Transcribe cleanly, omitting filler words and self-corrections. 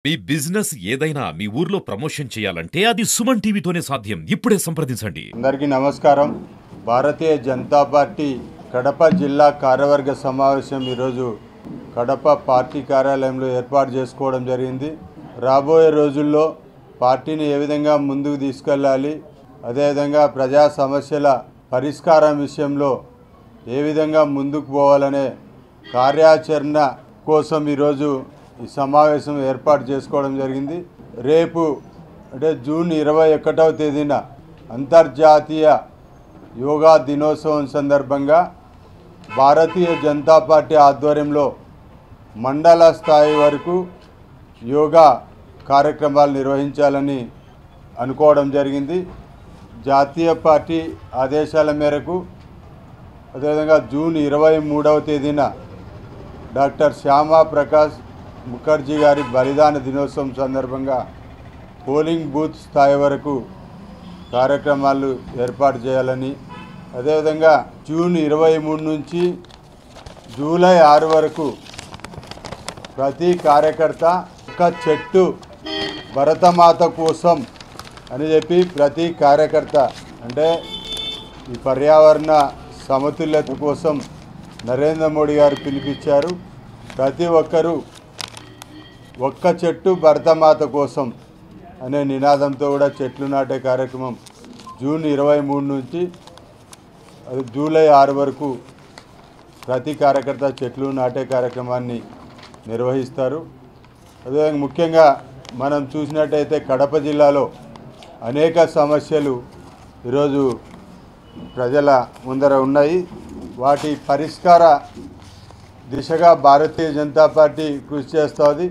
మీ business ఏదైనా మీ ఊర్లో promotion చేయాలంటే అది సుమన్ టీవీతోనే సాధ్యం. ఇప్పుడే సంప్రదించండి. అందరికీ నమస్కారం. భారతీయ జనతా పార్టీ కడప జిల్లా కార్యవర్గ సమావేశం ఈరోజు కడప పార్టీ కార్యాలయంలో ఏర్పాటు చేసుకోవడం జరిగింది. రాబోయే రోజుల్లో పార్టీని ఏ విధంగా ముందుకు తీసుకెళ్ళాలి, అదేవిధంగా ప్రజా సమస్యల పరిష్కారం విషయంలో ఏ విధంగా ముందుకు పోవాలనే కార్యాచరణ కోసం ఈరోజు ఈ సమావేశం ఏర్పాటు చేసుకోవడం జరిగింది. రేపు అంటే జూన్ 21వ తేదీన అంతర్జాతీయ యోగా దినోత్సవం సందర్భంగా భారతీయ జనతా పార్టీ ఆధ్వర్యంలో మండల స్థాయి వరకు యోగా కార్యక్రమాలు నిర్వహించాలని అనుకోవడం జరిగింది. జాతీయ పార్టీ ఆదేశాల మేరకు అదేవిధంగా జూన్ 23వ తేదీన డాక్టర్ శ్యామా ప్రకాష్ ముఖర్జీ గారి బలిదాన దినోత్సవం సందర్భంగా పోలింగ్ బూత్ స్థాయి వరకు కార్యక్రమాలు ఏర్పాటు చేయాలని, అదేవిధంగా జూన్ 23 నుంచి జూలై 6 వరకు ప్రతి కార్యకర్త ఒక చెట్టు భరతమాత కోసం అని చెప్పి ప్రతి కార్యకర్త అంటే ఈ పర్యావరణ సమతుల్యత కోసం నరేంద్ర మోడీ గారు పిలిపించారు. ప్రతి ఒక్కరూ ఒక్క చెట్టు భరతమాత కోసం అనే నినాదంతో కూడా చెట్లు నాటే కార్యక్రమం జూన్ 23 నుంచి జూలై 6 వరకు ప్రతి కార్యకర్త చెట్లు నాటే కార్యక్రమాన్ని నిర్వహిస్తారు. అదేవిధంగా ముఖ్యంగా మనం చూసినట్టయితే కడప జిల్లాలో అనేక సమస్యలు ఈరోజు ప్రజల ముందర ఉన్నాయి. వాటి పరిష్కార దిశగా భారతీయ జనతా పార్టీ కృషి చేస్తుంది.